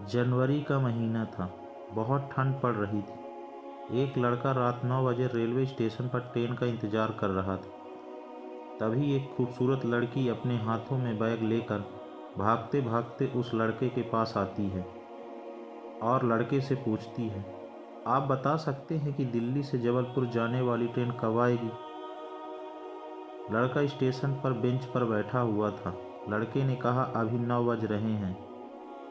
जनवरी का महीना था। बहुत ठंड पड़ रही थी। एक लड़का रात 9 बजे रेलवे स्टेशन पर ट्रेन का इंतजार कर रहा था। तभी एक खूबसूरत लड़की अपने हाथों में बैग लेकर भागते भागते उस लड़के के पास आती है और लड़के से पूछती है, आप बता सकते हैं कि दिल्ली से जबलपुर जाने वाली ट्रेन कब आएगी? लड़का स्टेशन पर बेंच पर बैठा हुआ था। लड़के ने कहा, अभी 9 बज रहे हैं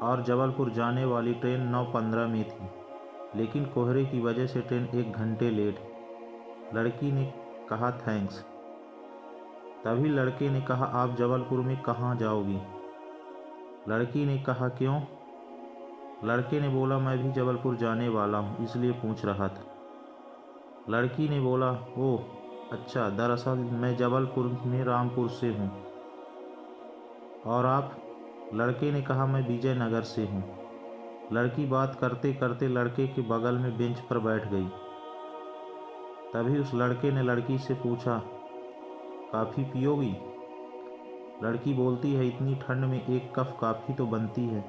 और जबलपुर जाने वाली ट्रेन 9:15 में थी, लेकिन कोहरे की वजह से ट्रेन 1 घंटे लेट है। लड़की ने कहा, थैंक्स। तभी लड़के ने कहा, आप जबलपुर में कहाँ जाओगी? लड़की ने कहा, क्यों? लड़के ने बोला, मैं भी जबलपुर जाने वाला हूँ, इसलिए पूछ रहा था। लड़की ने बोला, ओह अच्छा, दरअसल मैं जबलपुर में रामपुर से हूँ। और आप? लड़के ने कहा, मैं विजयनगर से हूँ। लड़की बात करते करते लड़के के बगल में बेंच पर बैठ गई। तभी उस लड़के ने लड़की से पूछा, कॉफ़ी पियोगी? लड़की बोलती है, इतनी ठंड में 1 कप कॉफ़ी तो बनती है।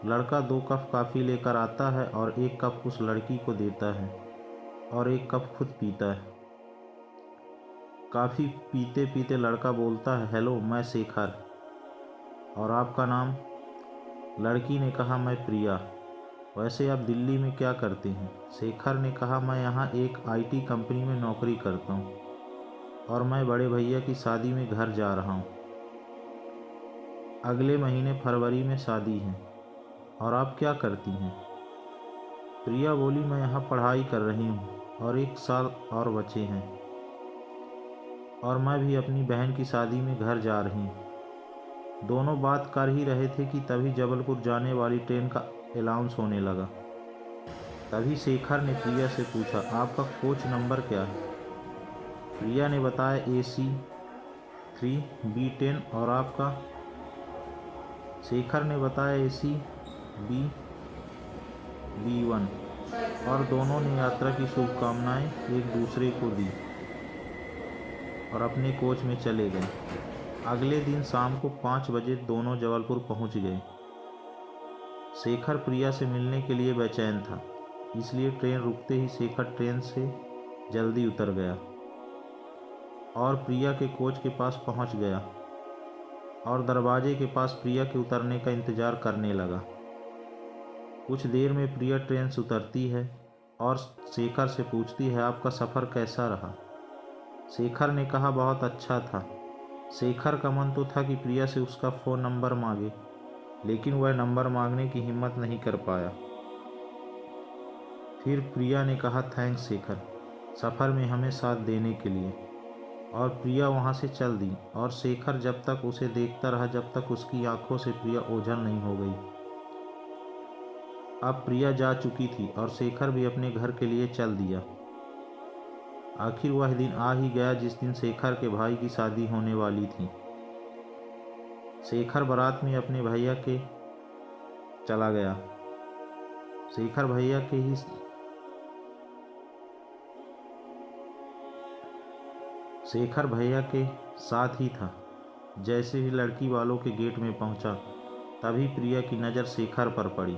लड़का 2 कप कॉफ़ी लेकर आता है और 1 कप उस लड़की को देता है और 1 कप खुद पीता है। कॉफ़ी पीते पीते लड़का बोलता है, हेलो, मैं शेखर। और आपका नाम? लड़की ने कहा, मैं प्रिया। वैसे आप दिल्ली में क्या करते हैं? शेखर ने कहा, मैं यहाँ एक IT कंपनी में नौकरी करता हूँ और मैं बड़े भैया की शादी में घर जा रहा हूँ। अगले महीने फरवरी में शादी है। और आप क्या करती हैं? प्रिया बोली, मैं यहाँ पढ़ाई कर रही हूँ और 1 साल और बचे हैं और मैं भी अपनी बहन की शादी में घर जा रही हूँ। दोनों बात कर ही रहे थे कि तभी जबलपुर जाने वाली ट्रेन का अनाउंस होने लगा। तभी शेखर ने प्रिया से पूछा, आपका कोच नंबर क्या है? प्रिया ने बताया, AC3B10। और आपका? शेखर ने बताया, ACB B1। और दोनों ने यात्रा की शुभकामनाएं एक दूसरे को दी और अपने कोच में चले गए। अगले दिन शाम को 5 बजे दोनों जबलपुर पहुंच गए। शेखर प्रिया से मिलने के लिए बेचैन था, इसलिए ट्रेन रुकते ही शेखर ट्रेन से जल्दी उतर गया और प्रिया के कोच के पास पहुंच गया और दरवाजे के पास प्रिया के उतरने का इंतज़ार करने लगा। कुछ देर में प्रिया ट्रेन से उतरती है और शेखर से पूछती है, आपका सफ़र कैसा रहा? शेखर ने कहा, बहुत अच्छा था। शेखर का मन तो था कि प्रिया से उसका फ़ोन नंबर मांगे, लेकिन वह नंबर मांगने की हिम्मत नहीं कर पाया। फिर प्रिया ने कहा, थैंक्स शेखर, सफ़र में हमें साथ देने के लिए। और प्रिया वहाँ से चल दी और शेखर जब तक उसे देखता रहा जब तक उसकी आंखों से प्रिया ओझल नहीं हो गई। अब प्रिया जा चुकी थी और शेखर भी अपने घर के लिए चल दिया। आखिर वह दिन आ ही गया जिस दिन शेखर के भाई की शादी होने वाली थी। शेखर बारात में अपने भैया के चला गया। शेखर भैया के ही शेखर भैया के साथ ही था। जैसे ही लड़की वालों के गेट में पहुंचा, तभी प्रिया की नज़र शेखर पर पड़ी।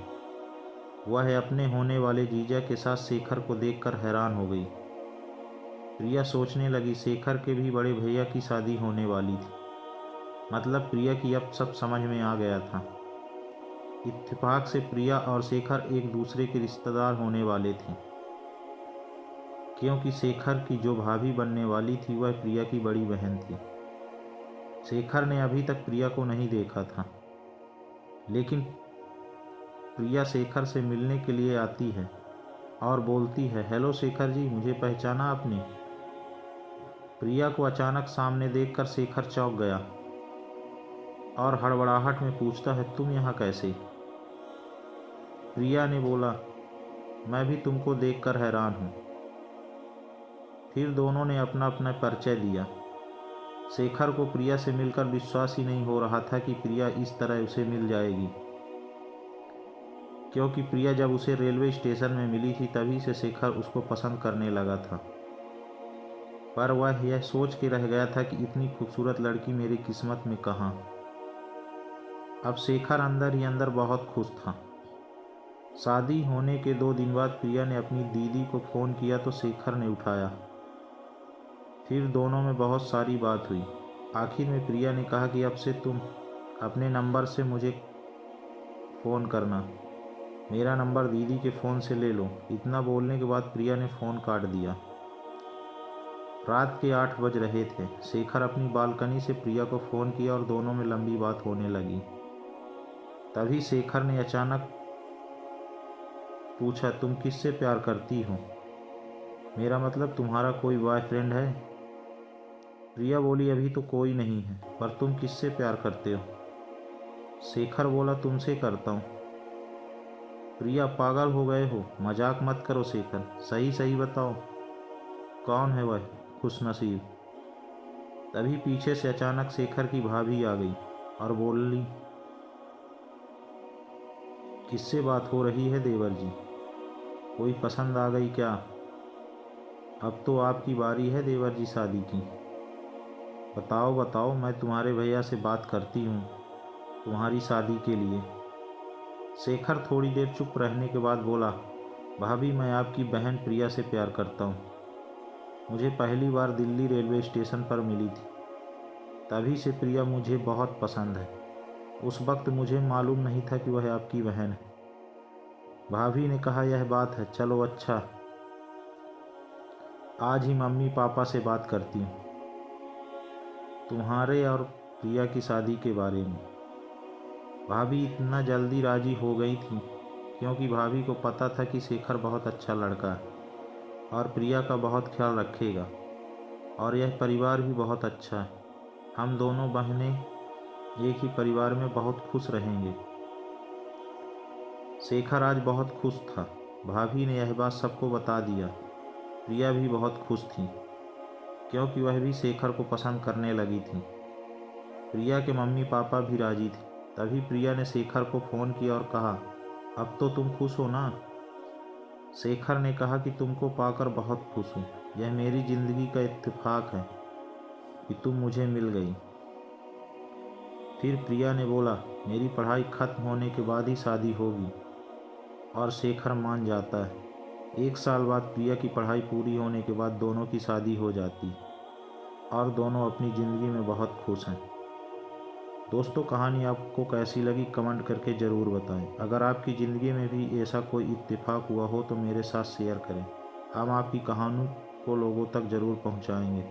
वह अपने होने वाले जीजा के साथ शेखर को देखकर हैरान हो गई। प्रिया सोचने लगी, शेखर के भी बड़े भैया की शादी होने वाली थी। मतलब प्रिया की अब सब समझ में आ गया था। इत्तेफाक से प्रिया और शेखर एक दूसरे के रिश्तेदार होने वाले थे, क्योंकि शेखर की जो भाभी बनने वाली थी वह प्रिया की बड़ी बहन थी। शेखर ने अभी तक प्रिया को नहीं देखा था, लेकिन प्रिया शेखर से मिलने के लिए आती है और बोलती है, हेलो शेखर जी, मुझे पहचाना आपने? प्रिया को अचानक सामने देखकर शेखर चौंक गया और हड़बड़ाहट में पूछता है, तुम यहाँ कैसे? प्रिया ने बोला, मैं भी तुमको देखकर हैरान हूँ। फिर दोनों ने अपना अपना परिचय दिया। शेखर को प्रिया से मिलकर विश्वास ही नहीं हो रहा था कि प्रिया इस तरह उसे मिल जाएगी, क्योंकि प्रिया जब उसे रेलवे स्टेशन में मिली थी तभी से शेखर उसको पसंद करने लगा था। पर वह यह सोच के रह गया था कि इतनी खूबसूरत लड़की मेरी किस्मत में कहाँ। अब शेखर अंदर ही अंदर बहुत खुश था। शादी होने के 2 दिन बाद प्रिया ने अपनी दीदी को फ़ोन किया तो शेखर ने उठाया। फिर दोनों में बहुत सारी बात हुई। आखिर में प्रिया ने कहा कि अब से तुम अपने नंबर से मुझे फ़ोन करना, मेरा नंबर दीदी के फ़ोन से ले लो। इतना बोलने के बाद प्रिया ने फ़ोन काट दिया। रात के 8 बज रहे थे। शेखर अपनी बालकनी से प्रिया को फ़ोन किया और दोनों में लंबी बात होने लगी। तभी शेखर ने अचानक पूछा, तुम किससे प्यार करती हो? मेरा मतलब तुम्हारा कोई बॉयफ्रेंड है? प्रिया बोली, अभी तो कोई नहीं है, पर तुम किससे प्यार करते हो? शेखर बोला, तुमसे करता हूँ। प्रिया, पागल हो गए हो? मजाक मत करो शेखर, सही सही बताओ, कौन है वह खुशनसीब? तभी पीछे से अचानक शेखर की भाभी आ गई और बोली, किससे बात हो रही है देवर जी? कोई पसंद आ गई क्या? अब तो आपकी बारी है देवर जी शादी की। बताओ बताओ, मैं तुम्हारे भैया से बात करती हूँ तुम्हारी शादी के लिए। शेखर थोड़ी देर चुप रहने के बाद बोला, भाभी, मैं आपकी बहन प्रिया से प्यार करता हूँ। मुझे पहली बार दिल्ली रेलवे स्टेशन पर मिली थी, तभी से प्रिया मुझे बहुत पसंद है। उस वक्त मुझे मालूम नहीं था कि वह आपकी बहन है। भाभी ने कहा, यह बात है, चलो अच्छा, आज ही मम्मी पापा से बात करती हूँ तुम्हारे और प्रिया की शादी के बारे में। भाभी इतना जल्दी राजी हो गई थी क्योंकि भाभी को पता था कि शेखर बहुत अच्छा लड़का है और प्रिया का बहुत ख्याल रखेगा, और यह परिवार भी बहुत अच्छा है। हम दोनों बहनें एक ही परिवार में बहुत खुश रहेंगे। शेखर आज बहुत खुश था। भाभी ने यह बात सबको बता दिया। प्रिया भी बहुत खुश थी क्योंकि वह भी शेखर को पसंद करने लगी थी। प्रिया के मम्मी पापा भी राजी थे। तभी प्रिया ने शेखर को फ़ोन किया और कहा, अब तो तुम खुश हो ना? शेखर ने कहा कि तुमको पाकर बहुत खुश हूँ। यह मेरी ज़िंदगी का इत्तेफाक है कि तुम मुझे मिल गई। फिर प्रिया ने बोला, मेरी पढ़ाई खत्म होने के बाद ही शादी होगी, और शेखर मान जाता है। 1 साल बाद प्रिया की पढ़ाई पूरी होने के बाद दोनों की शादी हो जाती और दोनों अपनी ज़िंदगी में बहुत खुश हैं। दोस्तों, कहानी आपको कैसी लगी कमेंट करके ज़रूर बताएं। अगर आपकी ज़िंदगी में भी ऐसा कोई इत्तेफाक हुआ हो तो मेरे साथ शेयर करें। हम आपकी कहानी को लोगों तक ज़रूर पहुंचाएंगे।